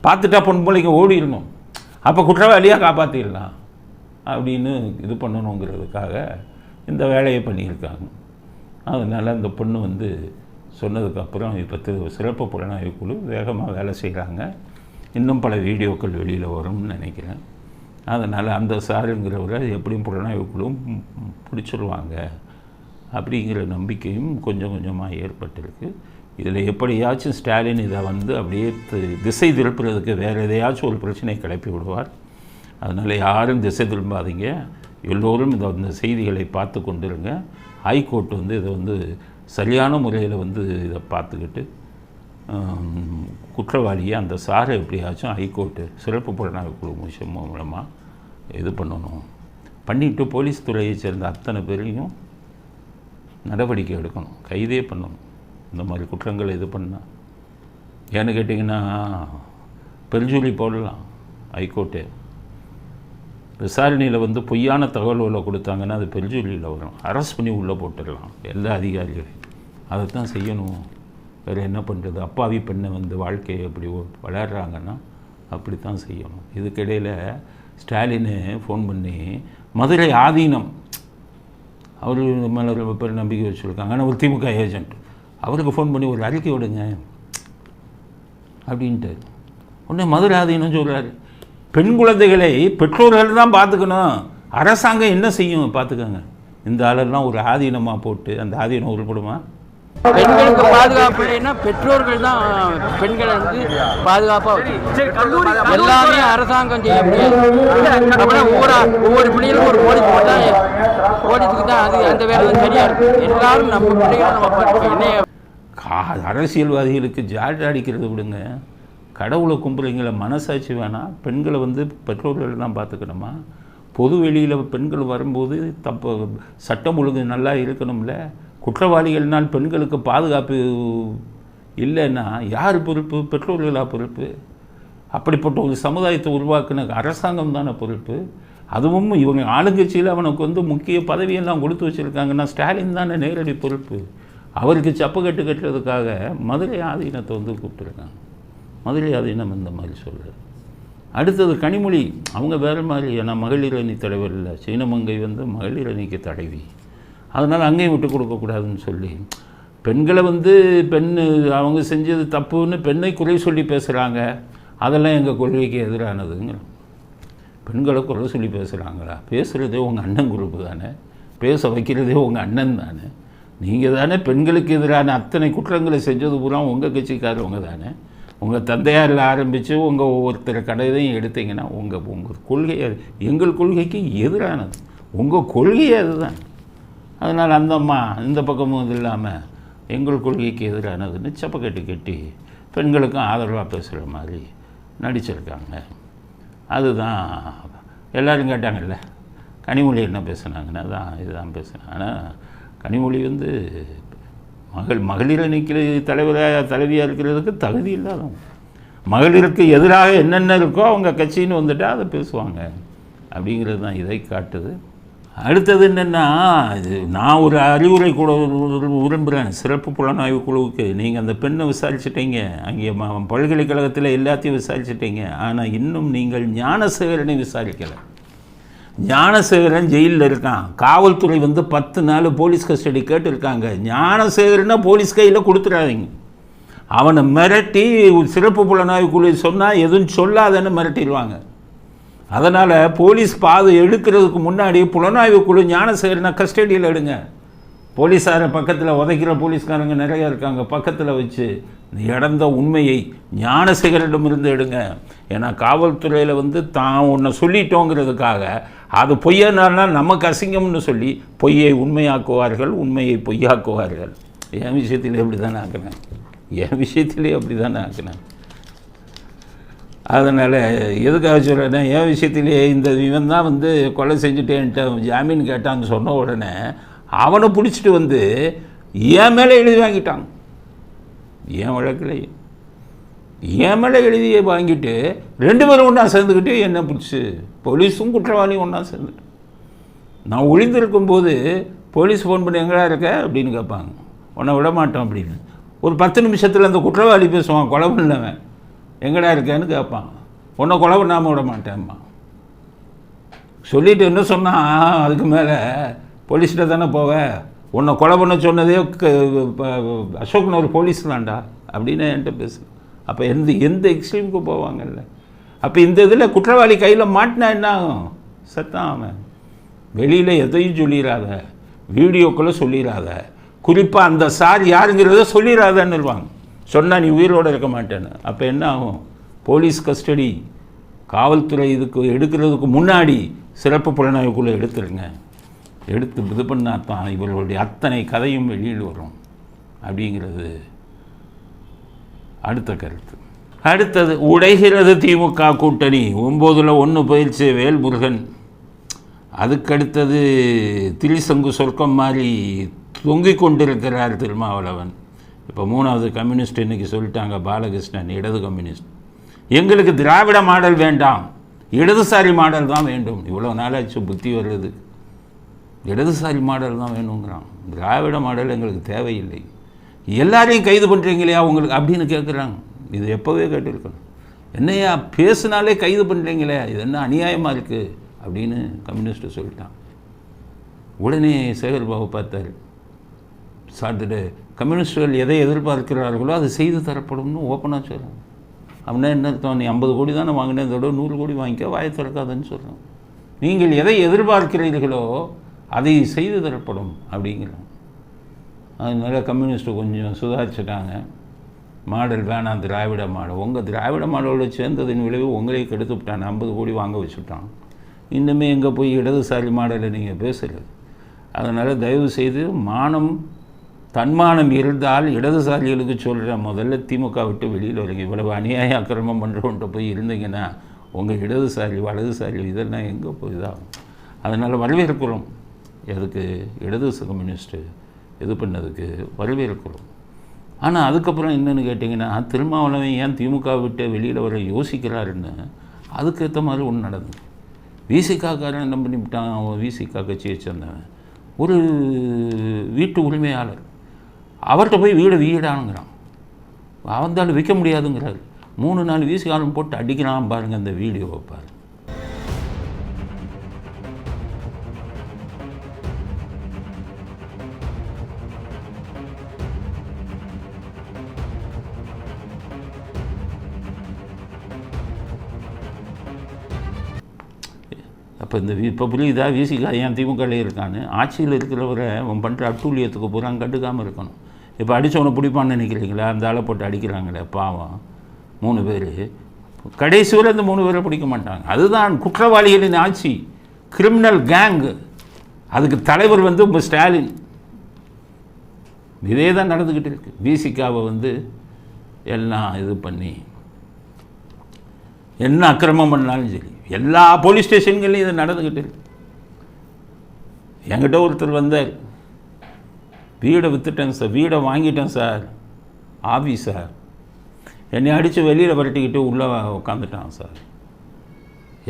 பார்த்துட்டா பொண்ணுங்க ஓடிடணும், அப்போ குற்றவாளியாக காப்பாற்றிடலாம் அப்படின்னு இது பண்ணணுங்கிறதுக்காக இந்த வேலையை பண்ணியிருக்காங்க. அதனால் அந்த பொண்ணு சொன்னதுக்கப்புறம் இப்போ சிறப்பு புலனாய்வு குழு வேகமாக வேலை செய்கிறாங்க. இன்னும் பல வீடியோக்கள் வெளியில் வரும்னு நினைக்கிறேன். அதனால் அந்த சாருங்கிறவரை எப்படியும் புலனாய்வு குழு பிடிச்சிருவாங்க அப்படிங்கிற நம்பிக்கையும் கொஞ்சம் கொஞ்சமாக ஏற்பட்டிருக்கு. இதில் எப்படியாச்சும் ஸ்டாலின் இதை அப்படியே திசை திருப்புறதுக்கு வேறு எதையாச்சும் ஒரு பிரச்சனையை கிளப்பி விடுவார். அதனால் யாரும் திசை திரும்பாதீங்க, எல்லோரும் இந்த செய்திகளை பார்த்து கொண்டிருங்க. ஹைகோர்ட் இதை சரியான முறையில் இதை பார்த்துக்கிட்டு குற்றவாளியை அந்த சாரை எப்படியாச்சும் ஹைகோர்ட்டு சிறப்பு புலனாய்வு குழு மூலமாக இது பண்ணணும். பண்ணிவிட்டு போலீஸ் துறையை சேர்ந்த அத்தனை பேரையும் நடவடிக்கை எடுக்கணும், கைதே பண்ணணும் இந்த மாதிரி குற்றங்களை இது பண்ணால். ஏன்னு கேட்டிங்கன்னா பெருஞ்சொல்லி போடலாம். ஹைகோர்ட்டு விசாரணையில் பொய்யான தகவல்களை கொடுத்தாங்கன்னா அது பெருஞ்சொல்லியில் வரும், அரெஸ்ட் பண்ணி உள்ளே போட்டுடலாம் எல்லா அதிகாரிகளையும். அதைத்தான் செய்யணும், வேறு என்ன பண்ணுறது? அப்பாவி பெண்ணை வாழ்க்கையை எப்படி வளர்கிறாங்கன்னா அப்படி தான் செய்யணும். இதுக்கிடையில் ஸ்டாலின் ஃபோன் பண்ணி மதுரை ஆதீனம் அவர் மேலே ரொம்ப நம்பிக்கை வச்சுருக்காங்க, ஆனால் ஒரு திமுக ஏஜென்ட், அவருக்கு ஃபோன் பண்ணி ஒரு அறிக்கை விடுங்க அப்படின்ட்டு. உடனே மதுரை ஆதீனம் சொல்கிறாரு, பெண் குழந்தைகளை பெற்றோர்கள் தான் பார்த்துக்கணும், அரசாங்கம் என்ன செய்யும் பார்த்துக்கோங்க. இந்த ஆளெல்லாம் ஒரு ஆதீனமாக போட்டு அந்த ஆதீனம் உருப்படுமா? பெண்களுக்கு பாதுகாப்பு இல்லைன்னா பெற்றோர்கள் தான் பெண்களை வந்து பாதுகாப்பாக எல்லாமே அரசாங்கம் செய்ய முடியாது. அப்படின்னா ஒவ்வொரு பிள்ளைகளும் ஒரு போலீஸ் போட்டால் போலீஸுக்கு தான் அது அந்த வேலை தான் சரியாக இருக்கும். எல்லாரும் நம்ம பிள்ளைகளை நம்ம என்ன அரசியல்வாதிகளுக்கு ஜால்ரா அடிக்கிறது விடுங்க, கடவுளை கும்புறீங்கள மனசாட்சி வேணாம். பெண்களை வந்து பெற்றோர்கள் தான் பார்த்துக்கணுமா? பொது வெளியில் பெண்கள் வரும்போது சட்டம் ஒழுங்கு நல்லா இருக்கணும்ல. குற்றவாளிகள்னால் பெண்களுக்கு பாதுகாப்பு இல்லைன்னா யார் பொறுப்பு? பெற்றோர்களாக பொறுப்பு. அப்படிப்பட்ட ஒரு சமுதாயத்தை உருவாக்குன அரசாங்கம் தானே பொறுப்பு. அதுவும் இவங்க ஆளுங்கட்சியில் அவனுக்கு வந்து முக்கிய பதவியெல்லாம் கொடுத்து வச்சுருக்காங்கன்னா ஸ்டாலின் தானே நேரடி பொறுப்பு. அவருக்கு சப்பு கட்டுறதுக்காக மதுரை ஆதீனத்தை வந்து கூப்பிட்டுருக்காங்க. மதுரை ஆதீனம் இந்த மாதிரி சொல்கிறார். அடுத்தது கனிமொழி, அவங்க வேறு மாதிரி. ஏன்னா மகளிர் அணி தலைவர் இல்லை, சீனமங்கை வந்து மகளிர் அணிக்கு தலைவி, அதனால் அங்கேயும் விட்டு கொடுக்கக்கூடாதுன்னு சொல்லி பெண்களை வந்து அவங்க செஞ்சது தப்புன்னு பெண்ணை குறை சொல்லி பேசுகிறாங்க. அதெல்லாம் எங்கள் கொள்கைக்கு எதிரானதுங்க. பெண்களை குறை சொல்லி பேசுகிறாங்களா? பேசுகிறதே உங்கள் அண்ணன் குரூப்பு தானே, பேச வைக்கிறதே உங்கள் அண்ணன் தானே. நீங்கள் தானே பெண்களுக்கு எதிரான அத்தனை குற்றங்களை செஞ்சது பூரா உங்கள் கட்சிக்காரவங்க தானே. உங்கள் தந்தையாரில் ஆரம்பித்து உங்கள் ஒவ்வொருத்தர் கடையதையும் எடுத்தீங்கன்னா உங்கள் கொள்கை எங்கள் கொள்கைக்கு எதிரானது. உங்கள் கொள்கையே அதுதான். அதனால் அந்த அம்மா இந்த பக்கமும் இது இல்லாமல் எங்கள் கொள்கைக்கு எதிரானதுன்னு சப்பக்கட்டு கட்டி பெண்களுக்கும் ஆதரவாக பேசுகிற மாதிரி நடிச்சிருக்காங்க. அதுதான் எல்லோரும் கேட்டாங்கல்ல கனிமொழி என்ன பேசுனாங்கன்னா இதுதான் பேசுனாங்க. ஆனால் கனிமொழி வந்து மகளிர் அணிக்கு தலைவியாக இருக்கிறதுக்கு தகுதி இல்லாதவங்க. மகளிருக்கு எதிராக என்னென்ன இருக்கோ அவங்க கட்சின்னு வந்துட்டால் அதை பேசுவாங்க அப்படிங்கிறது தான் இதை காட்டுது. அடுத்தது என்னென்னா, இது நான் ஒரு அறிவுரை கூட விரும்புகிறேன் சிறப்பு புலனாய்வு குழுவுக்கு. நீங்கள் அந்த பெண்ணை விசாரிச்சிட்டீங்க, அங்கே பல்கலைக்கழகத்தில் எல்லாத்தையும் விசாரிச்சிட்டீங்க. ஆனால் இன்னும் நீங்கள் ஞானசேகரனை விசாரிக்கலை. ஞானசேகரன் ஜெயிலில் இருக்கான். காவல்துறை வந்து 10 நாள் போலீஸ் கஸ்டடி கேட்டுருக்காங்க. ஞானசேகரனை போலீஸ் கையில் கொடுத்துடாதீங்க. அவனை மிரட்டி சிறப்பு புலனாய்வு குழு சொன்னால் எதுவும் சொல்லாதன்னு மிரட்டிடுவாங்க. அதனால் போலீஸ் எடுக்கிறதுக்கு முன்னாடி புலனாய்வு குழு ஞானசேகரனை கஸ்டடியில் எடுங்க. போலீஸாரை பக்கத்தில் உதைக்கிற போலீஸ்காரங்க நிறையா இருக்காங்க, பக்கத்தில் வச்சு இடந்த உண்மையை ஞானசேகரிடமிருந்து எடுங்க. ஏன்னா காவல்துறையில் வந்து தான் ஒன்றை சொல்லிட்டோங்கிறதுக்காக அது பொய்யனால்னால் நமக்கு அசிங்கம்னு சொல்லி பொய்யை உண்மையாக்குவார்கள், உண்மையை பொய்யாக்குவார்கள். என் விஷயத்திலே அப்படி தானே ஆக்கினேன், என் விஷயத்திலே அப்படி தானே ஆக்கினேன். அதனால் எதுக்காக சொல்கிறேன்னா, என் விஷயத்திலே இந்த இவன் தான் வந்து கொலை செஞ்சுட்டேன்ட்டு ஜாமீன் கேட்டான்னு சொன்ன உடனே அவனை பிடிச்சிட்டு வந்து என் மேலே எழுதி வாங்கிட்டாங்க. என் வழக்கில் என் மேலே எழுதி வாங்கிட்டு 2 பேரும் ஒன்றா சேர்ந்துக்கிட்டு என்னை பிடிச்சி போலீஸும் குற்றவாளியும் ஒன்றா சேர்ந்துட்டு நான் ஒளிந்திருக்கும்போது போலீஸ் ஃபோன் பண்ணி எங்கடா இருக்க அப்படின்னு கேட்பாங்க. உன்னை விட மாட்டோம் அப்படின்னு. ஒரு 10 நிமிஷத்தில் அந்த குற்றவாளி பேசுவான், கொலை பண்ணவன் எங்கடா இருக்கேன்னு கேட்பான். உன்னை கொலை பண்ணாமல் விட மாட்டேன்மா சொல்லிவிட்டு என்ன சொன்னால் அதுக்கு மேலே போலீஸ்கிட்ட தானே போவேன், உன்னை கொலை பண்ண சொன்னதே அசோக்னு ஒரு போலீஸ் தான்டா அப்படின்னு என்கிட்ட பேசு. அப்போ எந்த எக்ஸ்ட்ரீமுக்கு போவாங்கல்ல. அப்போ இந்த இதில் குற்றவாளி கையில் மாட்டினா என்ன ஆகும்? சத்தான் அவன். வெளியில் எதையும் சொல்லிடாத, வீடியோக்குள்ளே சொல்லிடாத, குறிப்பாக அந்த சார் யாருங்கிறத சொல்லிடாதன்னு இருவாங்க. சொன்னால் நீ உயிரோடு இருக்க மாட்டேன்னு. அப்போ என்ன ஆகும்? போலீஸ் கஸ்டடி காவல்துறை இதுக்கு எடுக்கிறதுக்கு முன்னாடி சிறப்பு புலனாய்வுக்குள்ளே எடுத்துருங்க. எடுத்து இது பண்ணால் தான் இவர்களுடைய அத்தனை கதையும் வெளியில் வரும் அப்படிங்கிறது அடுத்த கருத்து. அடுத்தது உடைகிறது திமுக கூட்டணி. 9ல் 1 போயிடுச்சு வேல்முருகன். அதுக்கடுத்தது திரிசங்கு சொர்க்கம் மாதிரி தொங்கிக் கொண்டிருக்கிறார் திருமாவளவன். இப்போ 3வது கம்யூனிஸ்ட் இன்றைக்கி சொல்லிட்டாங்க, பாலகிருஷ்ணன் இடது கம்யூனிஸ்ட். எங்களுக்கு திராவிட மாடல் வேண்டாம், இடதுசாரி மாடல் தான் வேண்டும். இவ்வளோ நாளாச்சு புத்தி வருது, இடதுசாரி மாடல் தான் வேணுங்கிறான். திராவிட மாடல் எங்களுக்கு தேவையில்லை. எல்லாரையும் கைது பண்ணுறீங்களே அவங்களுக்கு அப்படின்னு கேட்குறாங்க. இது எப்போவே கேட்டிருக்கணும். என்னையா பேசுனாலே கைது பண்ணுறீங்களே, இது என்ன அநியாயமாக இருக்குது அப்படின்னு கம்யூனிஸ்ட்டு சொல்லிட்டான். உடனே சேகர்பாபு பார்த்தார், சார்ட்டு கம்யூனிஸ்டுகள் எதை எதிர்பார்க்கிறார்களோ அது செய்து தரப்படும்னு ஓப்பனாக சொல்கிறான். அப்படின்னா என்ன அர்த்தம்? நீ 50 கோடி தானே வாங்கினேன், இதோட 100 கோடி வாங்கிக்க, வாயை திறக்காதுன்னு சொல்கிறான். நீங்கள் எதை எதிர்பார்க்கிறீர்களோ அதை செய்து தரப்படும் அப்படிங்கிறாங்க. அதனால கம்யூனிஸ்ட்டு கொஞ்சம் சுதாரிச்சுட்டாங்க. மாடல் வேணாம், திராவிட மாடல். உங்கள் திராவிட மாடலோட சேர்ந்ததின் விளைவு உங்களையே கெடுத்து விட்டான். 50 கோடி வாங்க வச்சுட்டான். இன்னுமே எங்கே போய் இடதுசாரி மாடலை நீங்கள் பேசுகிறது? அதனால் தயவு செய்து மானம் தன்மானம் இருந்தால் இடதுசாரிகளுக்கு சொல்கிறேன், முதல்ல திமுக விட்டு வெளியில் வருங்க. இவ்வளவு அநியாய அக்கிரமம் பண்ணுறவன்ட்ட போய் இருந்தீங்கன்னா உங்கள் இடதுசாரி வலதுசாரி இதெல்லாம் எங்கே போய் இதாகும். அதனால் வரவேற்கிறோம். எதுக்கு இடது கம்யூனிஸ்ட்டு இது பண்ணதுக்கு வரவேற்கிறோம். ஆனால் அதுக்கப்புறம் என்னென்னு கேட்டிங்கன்னா, திருமாவளவன் ஏன் திமுக விட்டு வெளியில் வர யோசிக்கிறாருன்னு அதுக்கேற்ற மாதிரி ஒன்று நடந்தது. விசிகாக்காரன் என்ன பண்ணிவிட்டான், அவன் விசிகா கட்சியை சேர்ந்தவன் ஒரு வீட்டு உரிமையாளர், அவர்கிட்ட போய் வீடானுங்கிறான். அவந்தாலும் விற்க முடியாதுங்கிறாரு. 3-4 விசிகாலம் போட்டு அடிக்கிறான் பாருங்கள் அந்த வீடியோவை பாருங்கள். அப்போ இப்போ புரியுதா விசிகா ஏன் திமுகலே இருக்கான்னு? ஆட்சியில் இருக்கிறவரை அவன் பண்ணுற அட்டூழியத்துக்கு பூரா கண்டுக்காமல் இருக்கணும். இப்போ அடித்தவனை பிடிப்பான்னு நினைக்கிறீங்களா? அந்த ஆளை போட்டு அடிக்கிறாங்களே பாவம் 3 பேர். கடைசி வரை இந்த 3 பேரை பிடிக்க மாட்டாங்க. அதுதான் குற்றவாளிகளின் ஆட்சி, கிரிமினல் கேங்கு. அதுக்கு தலைவர் உங்கள் ஸ்டாலின். இதே தான் நடந்துக்கிட்டு இருக்கு. விசிகாவை எல்லாம் இது பண்ணி என்ன அக்கிரமம் பண்ணாலும் சரி எல்லா போலீஸ் ஸ்டேஷன்களையும் இது நடந்துக்கிட்டு இருக்கு. என்கிட்ட ஒருத்தர் வந்தார், வீடை விற்றுட்டேன் சார், வீடை வாங்கிட்டேன் சார், ஆஃபீஸார் என்னை அடித்து வெளியில் வரட்டிக்கிட்டு உள்ளே உட்காந்துட்டான் சார்.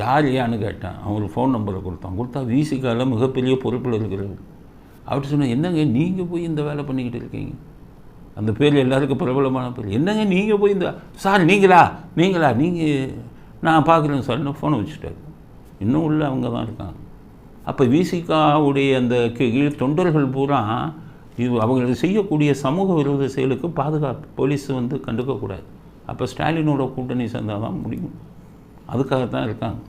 யார் ஏன்னு கேட்டேன். அவங்களுக்கு ஃபோன் நம்பரை கொடுத்தா விசிகாவில் மிகப்பெரிய பொறுப்பில் இருக்கிறது. அவர்கிட்ட சொன்னேன், என்னங்க நீங்கள் போய் இந்த வேலை பண்ணிக்கிட்டு இருக்கீங்க? அந்த பேர் எல்லாருக்கும் பிரபலமான பேர். என்னங்க நீங்கள் போய் இந்த சார் நீங்களா நீங்கள் நான் பார்க்குறேன் சார், இன்னும் ஃபோனை வச்சுட்டாரு. இன்னும் உள்ள அவங்க தான் இருக்காங்க. அப்போ விசிகாவுடைய அந்த தொண்டர்கள் பூரா அவங்களுக்கு செய்யக்கூடிய சமூக விரோத செயலுக்கு பாதுகாப்பு போலீஸ் கண்டுக்கக்கூடாது. அப்போ ஸ்டாலினோட கூட்டணி சேர்ந்தால் தான் முடியும். அதுக்காகத்தான் இருக்காங்க.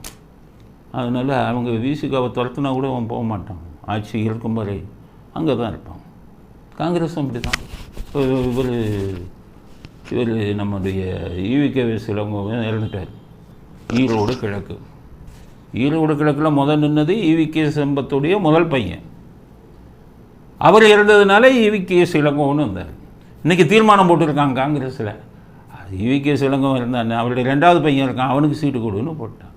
அதனால் அவங்க விசிகாவை துரத்துனா கூட அவன் போக மாட்டான். ஆட்சி இருக்கும் வரை அங்கே தான் இருப்பான். காங்கிரஸும் அப்படி தான். இவர் நம்முடைய ஈவிகே சிலவங்க இறந்துட்டார். ஈரோடு கிழக்கில் முதல் நின்னது ஈவிகே சம்பத்துடைய முதல் பையன். அவர் இறந்ததுனால ஈவிகே இளங்கோன்னு வந்தார். இன்றைக்கி தீர்மானம் போட்டிருக்காங்க காங்கிரஸில், ஈவிகே இளங்கோ இருந்தான், அவருடைய 2வது பையன் இருக்கான், அவனுக்கு சீட்டு கொடுன்னு போட்டான்.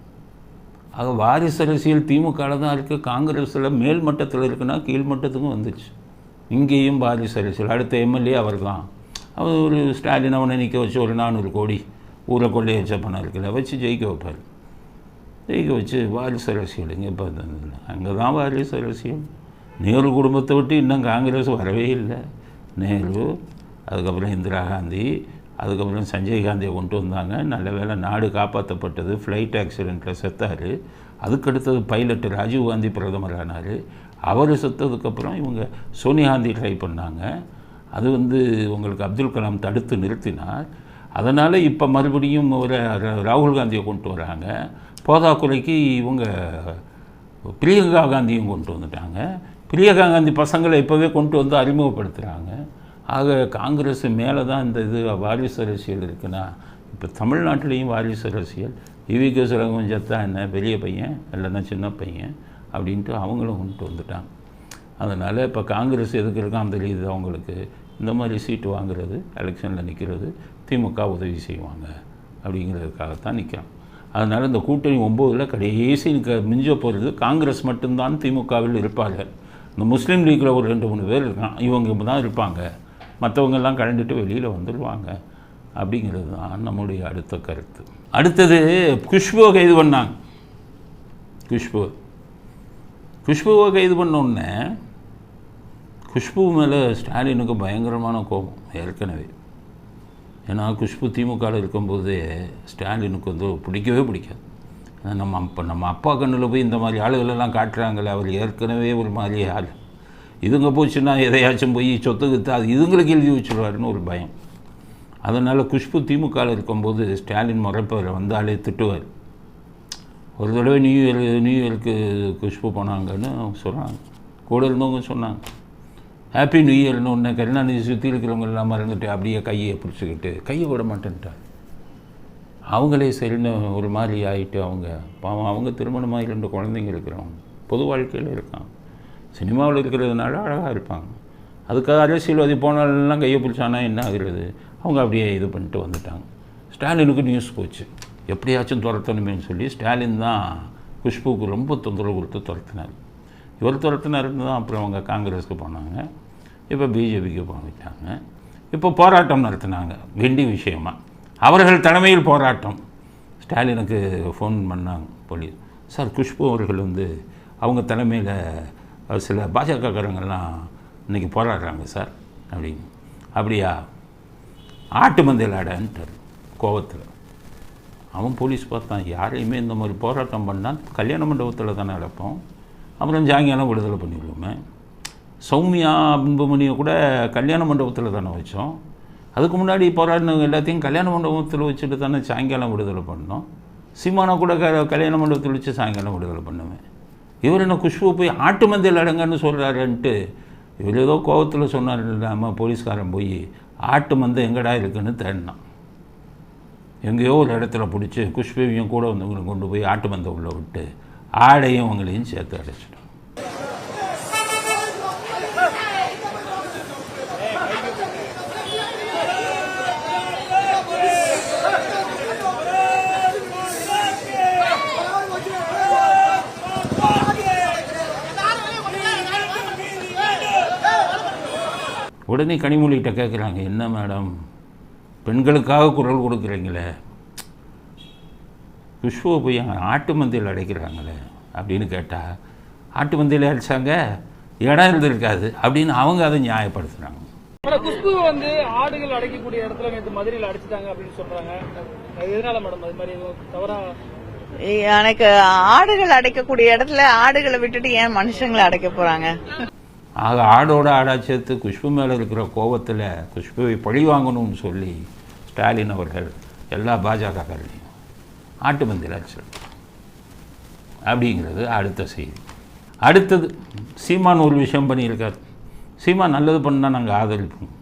ஆக வாரிசு அரசியல் திமுகவில் தான் இருக்குது. காங்கிரஸில் மேல் மட்டத்தில் இருக்குன்னா கீழ்மட்டத்துக்கும் வந்துச்சு. இங்கேயும் வாரிசு அரசியல். அடுத்த எம்எல்ஏ அவர் தான். அவர் ஒரு ஸ்டாலின் அவனை நிற்க வச்சு ஒரு 400 கோடி ஊரை கொள்ளை வச்ச பணம் இருக்குல்ல வச்சு ஜெயிக்க வைப்பார். ஜெயிக்க வச்சு வாரிசு அரசியல் இங்கே இப்போ அங்கே தான் வாரிசு அரசியல். நேரு குடும்பத்தை விட்டு இன்னும் காங்கிரஸ் வரவே இல்லை. நேரு, அதுக்கப்புறம் இந்திரா காந்தி, அதுக்கப்புறம் சஞ்சய் காந்தியை கொண்டு வந்தாங்க. நல்ல வேளை நாடு காப்பாற்றப்பட்டது. ஃப்ளைட் ஆக்சிடெண்ட்டில் செத்தார். அதுக்கடுத்தது பைலட்டு ராஜீவ்காந்தி பிரதமரானார். அவர் செத்ததுக்கப்புறம் இவங்க சோனியா காந்தி ட்ரை பண்ணாங்க. அது உங்களுக்கு அப்துல் கலாம் தடுத்து நிறுத்தினார். அதனால் இப்போ மறுபடியும் ஒரு ராகுல் காந்தியை கொண்டு வராங்க. போதாக்குறைக்கு இவங்க பிரியங்கா காந்தியும் கொண்டு வந்துட்டாங்க. பிரியங்கா காந்தி பசங்களை இப்போவே கொண்டு அறிமுகப்படுத்துகிறாங்க. ஆக காங்கிரஸ் மேலே தான் இந்த வாரிசு அரசியல் இருக்குன்னா, இப்போ தமிழ்நாட்டிலையும் வாரிசு அரசியல். ஈவிகே சிலங்கம் செத்தா என்ன பெரிய பையன் இல்லைன்னா சின்ன பையன் அப்படின்ட்டு அவங்களும் கொண்டு வந்துட்டாங்க. அதனால் இப்போ காங்கிரஸ் எதுக்கு இருக்கான் தெரியுது அவங்களுக்கு. இந்த மாதிரி சீட்டு வாங்குறது, எலெக்ஷனில் நிற்கிறது, திமுக உதவி செய்வாங்க அப்படிங்கிறதுக்காகத்தான் நிற்கிறான். அதனால் இந்த கூட்டணி 9ல் கடைசி மிஞ்ச போகிறது காங்கிரஸ் மட்டும்தான் திமுகவில் இருப்பார்கள். இந்த முஸ்லீம் லீக்கில் ஒரு 2-3 பேர் இருக்கான், இவங்க தான் இருப்பாங்க, மற்றவங்கெல்லாம் கலந்துட்டு வெளியில் வந்துடுவாங்க அப்படிங்கிறது தான் நம்முடைய அடுத்த கருத்து. அடுத்தது குஷ்புவை கைது பண்ணாங்க. குஷ்புவை கைது பண்ணோடனே குஷ்பு மேலே ஸ்டாலினுக்கு பயங்கரமான கோபம் ஏற்கனவே. ஏன்னா குஷ்பு திமுகவில் இருக்கும்போது ஸ்டாலினுக்கு பிடிக்கவே பிடிக்காது. நம்ம அப்பா கண்ணில் போய் இந்த மாதிரி ஆளுகளெல்லாம் காட்டுறாங்களே, அவர் ஏற்கனவே ஒரு மாதிரி ஆள், இதுங்க போச்சுன்னா எதையாச்சும் போய் சொத்துக்கிட்டு அது இதுங்களுக்கு எழுதி வச்சுருவாருன்னு ஒரு பயம். அதனால் குஷ்பு திமுகவில் இருக்கும்போது ஸ்டாலின் முறைப்பவரை வந்தாலே திட்டுவார். ஒரு தடவை நியூ இயருக்கு குஷ்பு போனாங்கன்னு சொல்கிறாங்க. கூட இருந்தவங்க சொன்னாங்க. ஹாப்பி நியூ இயர்னு ஒன்று கருணாநிதி சுற்றி இருக்கிறவங்க எல்லாம் மறந்துட்டு அப்படியே கையை பிடிச்சிக்கிட்டு கையை விட மாட்டேன்ட்டார். அவங்களே சரின்னு ஒரு மாதிரி ஆகிட்டு அவங்க பாவம், அவங்க திருமணமாக 2 குழந்தைங்க இருக்கிறவங்க, பொது வாழ்க்கையில் இருக்காங்க, சினிமாவில் இருக்கிறதுனால அழகாக இருப்பாங்க. அதுக்காக அரசியல்வாதி போனாலெல்லாம் கையை பிடிச்சானா என்ன ஆகுறது? அவங்க அப்படியே இது பண்ணிட்டு வந்துட்டாங்க. ஸ்டாலினுக்கு நியூஸ் போச்சு, எப்படியாச்சும் துரத்தணுமேனு சொல்லி ஸ்டாலின் தான் குஷ்புவுக்கு ரொம்ப தொந்தரவு கொடுத்து துரத்தினார். இவர் துரத்தினாருன்னு தான் அப்புறம் அவங்க காங்கிரஸுக்கு போனாங்க, இப்போ பிஜேபிக்கு போயிட்டாங்க. இப்போ போராட்டம் நடத்தினாங்க வெண்டி விஷயமாக, அவர்கள் தலைமையில் போராட்டம். ஸ்டாலினுக்கு ஃபோன் பண்ணாங்க போலீஸ், சார் குஷ்பு அவர்கள் அவங்க தலைமையில் சில பாஜகக்காரங்கள்லாம் இன்றைக்கி போராடுறாங்க சார் அப்படின்னு. அப்படியா, ஆட்டு மந்தையில் ஆடன்ட்டார் கோவத்தில். அவன் போலீஸ் பார்த்தான், யாரையுமே இந்த மாதிரி போராட்டம் பண்ணால் கல்யாண மண்டபத்தில் தானே அடைப்போம், அப்புறம் சாயங்காலம் விடுதலை பண்ணிவிடுவோமே. சௌமியா அன்புமணியை கூட கல்யாண மண்டபத்தில் தானே வச்சோம், அதுக்கு முன்னாடி போராடினவங்க எல்லாத்தையும் கல்யாண மண்டபத்தில் வச்சுட்டு தானே சாயங்காலம் விடுதலை பண்ணோம். சீமானா கூட கல்யாண மண்டபத்தில் வச்சு சாயங்காலம் விடுதலை பண்ணுவேன். இவர் என்ன குஷ்பு போய் ஆட்டு மந்தையில் அடங்கன்னு சொல்கிறாருன்ட்டு இவர் ஏதோ கோவத்தில் சொன்னார் இல்லாமல் போலீஸ்காரன் போய் ஆட்டு மந்தை எங்கடா இருக்குன்னு தேடினான். எங்கேயோ ஒரு இடத்துல பிடிச்சி குஷ்புவையும் கூட கொண்டு போய் ஆட்டு மந்தை உள்ளே விட்டு ஆடையும் அவங்களையும் சேர்த்து அடைச்சிட்டோம். உடனே கனிமொழிகிட்ட கேட்குறாங்க, என்ன மேடம் பெண்களுக்காக குரல் கொடுக்குறீங்களே, குஷ்புவை போய் ஆட்டு மந்தையில் அடைக்கிறாங்களே அப்படின்னு கேட்டால், ஆட்டு மந்தையில் அடித்தாங்க இடம் இருந்திருக்காது அப்படின்னு அவங்க அதை நியாயப்படுத்துகிறாங்க. குஷ்பு ஆடுகள் அடைக்கக்கூடிய இடத்துல நேற்று மதுரையில் அடைச்சிட்டாங்க அப்படின்னு சொல்கிறாங்க. எதனால மேடம் அது மாதிரி தவறா? எனக்கு ஆடுகள் அடைக்கக்கூடிய இடத்துல ஆடுகளை விட்டுட்டு ஏன் மனுஷங்களை அடைக்க போகிறாங்க? ஆக ஆடோட ஆடா சேர்த்து குஷ்பு மேலே இருக்கிற கோபத்தில் குஷ்புவை பழி வாங்கணும்னு சொல்லி ஸ்டாலின் அவர்கள் எல்லா பாஜகக்காரர்களையும் ஆட்டு மந்தையில் அடிச்சிருக்காங்க அப்படிங்கிறது அடுத்த செய்தி. அடுத்தது சீமான் ஒரு விஷயம் பண்ணியிருக்கார். சீமான் நல்லது பண்ணால் நாங்கள் ஆதரிப்போம்,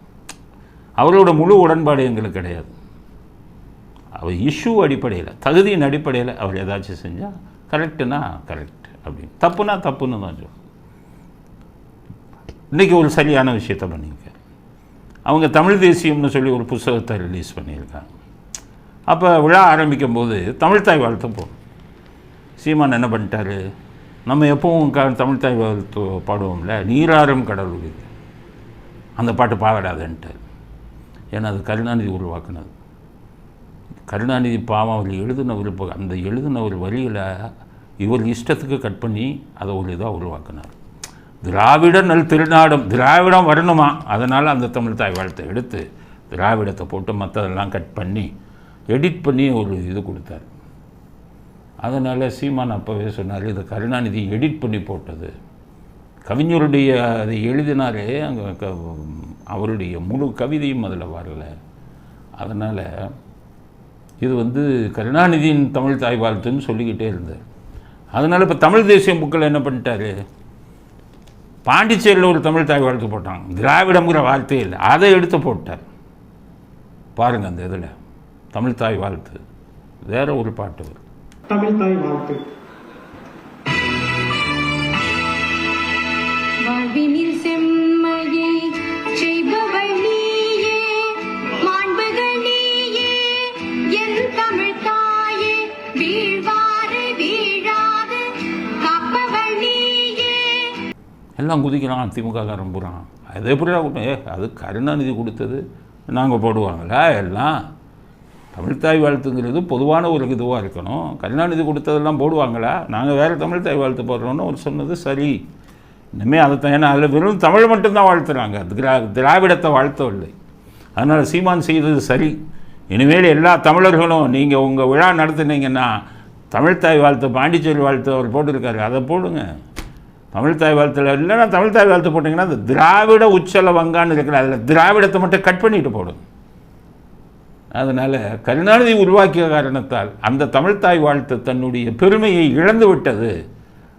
அவரோட முழு உடன்பாடு எங்களுக்கு கிடையாது. அவர் இஷ்யூ அடிப்படையில் தகுதியின் அடிப்படையில் அவர் ஏதாச்சும் செஞ்சால் கரெக்டுனா கரெக்ட், அப்படின்னு தப்புனா தப்புன்னு தான் சொல்லுவோம். இன்றைக்கி ஒரு சரியான விஷயத்தை பண்ணியிருக்காரு. அவங்க தமிழ் தேசியம்னு சொல்லி ஒரு புத்தகத்தை ரிலீஸ் பண்ணியிருக்காங்க. அப்போ விழா ஆரம்பிக்கும் போது தமிழ்த்தாய் வாழ்த்து போகும். சீமான் என்ன பண்ணிட்டாரு, நம்ம எப்பவும் தமிழ்த்தாய் வாழ்த்து பாடுவோம்ல, நீராறும் கடல் உரிது, அந்த பாட்டு பாடாதுன்ட்டார். ஏன்னா அது கருணாநிதி உருவாக்குனது. கருணாநிதி பாவம் அவர் எழுதினவர், அந்த எழுதினவர் வரியில் இவர் இஷ்டத்துக்கு கட் பண்ணி அதை ஒரு இதாக உருவாக்குனார். திராவிட நல் திருநாடும், திராவிடம் வரணுமா, அதனால் அந்த தமிழ்த்தாய் வாழ்த்தை எடுத்து திராவிடத்தை போட்டு மற்றதெல்லாம் கட் பண்ணி எடிட் பண்ணி ஒரு இது கொடுத்தார். அதனால் சீமான் அப்போவே சொன்னார், இதை கருணாநிதி எடிட் பண்ணி போட்டது. கவிஞருடைய அதை எழுதினாரே, அங்கே அவருடைய முழு கவிதையும் அதில் வரல. அதனால் இது கருணாநிதியின் தமிழ் தாய் வாழ்த்துன்னு சொல்லிக்கிட்டே இருந்தார். அதனால் இப்போ தமிழ் தேசியம் புக்கில் என்ன பண்ணிட்டாரு, பாண்டிச்சேரியில் ஒரு தமிழ் தாய் வாழ்த்து போட்டாங்க, திராவிடம்ங்கிற வார்த்தையே இல்லை, அதை எடுத்து போட்டார். பாருங்கள் அந்த இதில் தமிழ் தாய் வாழ்த்து வேற ஒரு பாட்டு வரும். தமிழ் தாய் வாழ்த்து. வாழ்வினில் செம்மையை செய்பவள் நீயே, மாண்புகள் நீயே, என் தமிழ் தாயே, வீழ்வாறு வீழாது காப்பவள் நீயே. எல்லாம் குதிக்கிறான் திமுக காரன் போகிறான். அது எப்படி அது கருணாநிதி கொடுத்தது, நாங்கள் போடுவாங்களா? எல்லாம் தமிழ்த்தாய் வாழ்த்துங்கிறது பொதுவான ஒரு இதுவாக இருக்கணும். கருணாநிதி கொடுத்ததெல்லாம் போடுவாங்களா? நாங்கள் வேறு தமிழ்த்தாய் வாழ்த்து போடுறோன்னு அவர் சொன்னது சரி. இனிமேல் அதை ஏன்னா அதில் வெறும் தமிழ் மட்டும்தான் வாழ்த்துறாங்க, திராவிடத்தை வாழ்த்தவில்லை. அதனால் சீமான் செய்தது சரி. இனிமேல் எல்லா தமிழர்களும் நீங்கள் உங்கள் விழா நடத்துனீங்கன்னா தமிழ்த்தாய் வாழ்த்து, பாண்டிச்சேரி வாழ்த்து அவர் போட்டிருக்காரு, அதை போடுங்க. தமிழ்த்தாய் வாழ்த்தில் இல்லைன்னா தமிழ்த்தாய் வாழ்த்து போட்டிங்கன்னா அந்த திராவிட உச்சல வங்கான்னு இருக்கிற அதில் திராவிடத்தை மட்டும் கட் பண்ணிட்டு போடுங்க. அதனால் கருணாநிதி உருவாக்கிய காரணத்தால் அந்த தமிழ்த்தாய் வாழ்த்து தன்னுடைய பெருமையை இழந்து விட்டது.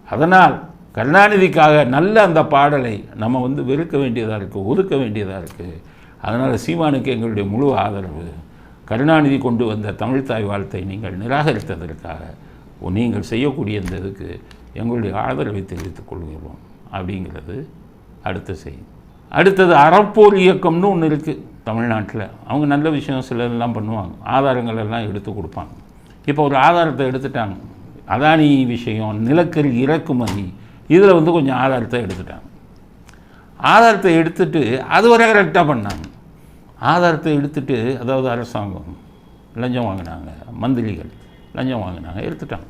அதனால் கருணாநிதிக்காக நல்ல அந்த பாடலை நம்ம வந்து வெறுக்க வேண்டியதாக இருக்குது, ஒதுக்க வேண்டியதாக இருக்குது. அதனால் சீமானுக்கு எங்களுடைய முழு ஆதரவு. கருணாநிதி கொண்டு வந்த தமிழ்த்தாய் வாழ்த்தை நீங்கள் நிராகரித்ததற்காக நீங்கள் செய்யக்கூடிய இந்த இதுக்கு எங்களுடைய ஆதரவை தெரிவித்துக் கொள்கிறோம் அப்படிங்கிறது அடுத்த செய்தி. அடுத்தது அறப்போர் இயக்கம்னு ஒன்று இருக்குது தமிழ்நாட்டில். அவங்க நல்ல விஷயம் சிலதெல்லாம் பண்ணுவாங்க, ஆதாரங்கள் எல்லாம் எடுத்து கொடுப்பாங்க. இப்போ ஒரு ஆதாரத்தை எடுத்துட்டாங்க, அதானி விஷயம், நிலக்கரி இறக்குமதி, இதில் வந்து கொஞ்சம் ஆதாரத்தை எடுத்துட்டாங்க. ஆதாரத்தை எடுத்துட்டு அது வரை கரெக்டாக பண்ணாங்க. ஆதாரத்தை எடுத்துட்டு, அதாவது அரசாங்கம் லஞ்சம் வாங்கினாங்க, மந்திரிகள் லஞ்சம் வாங்கினாங்க, எடுத்துட்டாங்க.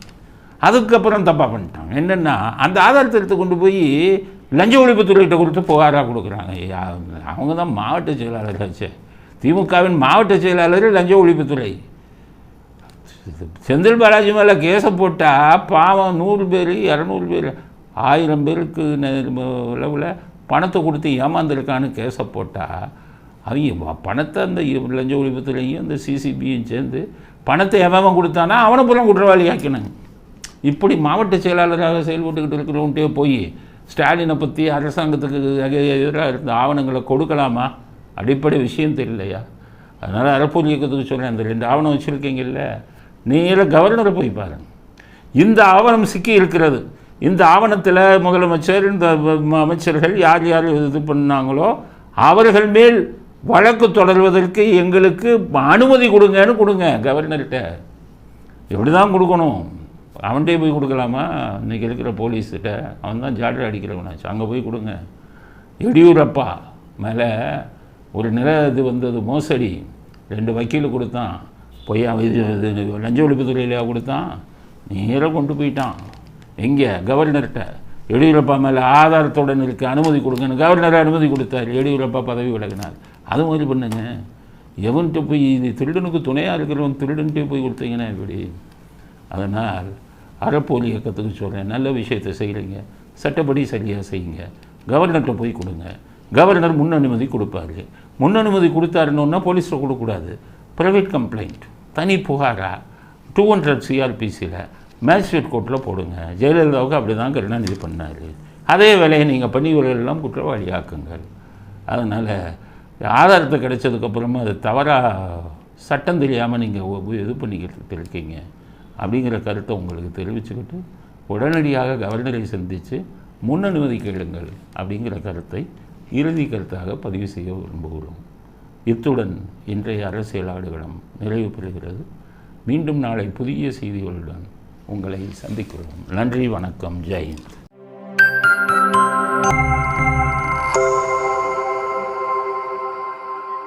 அதுக்கப்புறம் தப்பாக பண்ணிட்டாங்க. என்னென்னா அந்த ஆதாரத்தை எடுத்து கொண்டு போய் லஞ்ச ஒழிப்புத்துறைகிட்ட கொடுத்து புகாராக கொடுக்குறாங்க. அவங்க தான் மாவட்ட செயலாளராச்சு, திமுகவின் மாவட்ட செயலாளர் லஞ்ச ஒழிப்புத்துறை. செந்தில் பாலாஜி மேலே கேஸை போட்டால் பாவம் 100 பேர் 200 பேர் 1000 பேருக்கு அளவில் பணத்தை கொடுத்து ஏமாந்துருக்கான்னு கேஸை போட்டால் அவங்க பணத்தை அந்த லஞ்ச ஒழிப்புத்துறையும் அந்த சிசிபியும் சேர்ந்து பணத்தை எவன் கொடுத்தானா அவனை புறம் குற்றவாளி ஆக்கினாங்க. இப்படி மாவட்ட செயலாளராக செயல்பட்டுக்கிட்டு இருக்கிறவன்ட்டே போய் ஸ்டாலினை பற்றி அரசாங்கத்துக்கு எதிராக இருந்த ஆவணங்களை கொடுக்கலாமா? அடிப்படை விஷயம் தெரியலையா? அதனால் அறப்போர் இயக்கத்துக்கு சொல்கிறேன், அந்த 2 ஆவணம் வச்சுருக்கீங்கல்ல, நேராக கவர்னரை போய் பாருங்கள். இந்த ஆவணம் சிக்கி இருக்கிறது. இந்த ஆவணத்தில் முதலமைச்சர், இந்த அமைச்சர்கள் யார் யார் இது பண்ணாங்களோ அவர்கள் மேல் வழக்கு தொடர்வதற்கு எங்களுக்கு அனுமதி கொடுங்கன்னு கொடுங்க கவர்னர்கிட்ட. எப்படி தான் கொடுக்கணும்? அவன்கிட்டே போய் கொடுக்கலாமா? இன்றைக்கி இருக்கிற போலீஸ்கிட்ட அவன் தான் ஜாடரை அடிக்கிறவனாச்சு, அங்கே போய் கொடுங்க. எடியூரப்பா மேலே ஒரு இது வந்தது, மோசடி, 2 வக்கீல் கொடுத்தான், பொய்யா இது லஞ்ச ஒழிப்புத்துறையிலையா கொடுத்தான், நேராக கொண்டு போயிட்டான். எங்கே? கவர்னர்கிட்ட. எடியூரப்பா மேலே ஆதாரத்துடன் இருக்க அனுமதி கொடுங்கன்னு கவர்னரை அனுமதி கொடுத்தார். எடியூரப்பா பதவி விலகினார். அது மாதிரி பண்ணுங்க. எவன்கிட்ட போய் இது திருடனுக்கு துணையாக இருக்கிறவன் திருடன்ட்டே போய் கொடுத்தீங்கன்னா இப்படி. அதனால் அறப்போர் இயக்கத்துக்கு சொல்கிறேன், நல்ல விஷயத்தை செய்கிறீங்க, சட்டப்படி சரியாக செய்யுங்க. கவர்னர்கிட்ட போய் கொடுங்க. கவர்னர் முன் அனுமதி கொடுப்பாரு. முன் அனுமதி கொடுத்தாருன்னா போலீஸில் கொடுக்கக்கூடாது, ப்ரைவேட் கம்ப்ளைண்ட், தனி புகாரா 200 CRPCயில் மேஜிஸ்ட்ரேட் கோர்ட்டில் போடுங்க. ஜெயலலிதாவுக்கு அப்படி தான் கருணாநிதி பண்ணார். அதே வேலையை நீங்கள் பண்ணிவர்களெல்லாம் குற்றவாளி ஆக்குங்கள். அதனால் ஆதாரத்தை கிடைச்சதுக்கப்புறமா அது தவறாக சட்டம் தெரியாமல் நீங்கள் இது பண்ணிக்கிட்டு இருக்கீங்க அப்படிங்கிற கருத்தை உங்களுக்கு தெரிவிச்சுக்கிட்டு உடனடியாக கவர்னரை சந்தித்து முன் அனுமதி கேளுங்கள் அப்படிங்கிற கருத்தை இறுதி கருத்தாக பதிவு செய்ய விரும்புகிறோம். இத்துடன் இன்றைய அரசியல் ஆடுகளம் நிறைவு பெறுகிறது. மீண்டும் நாளை புதிய செய்திகளுடன் உங்களை சந்திக்கிறோம். நன்றி, வணக்கம், ஜெய் ஹிந்த்.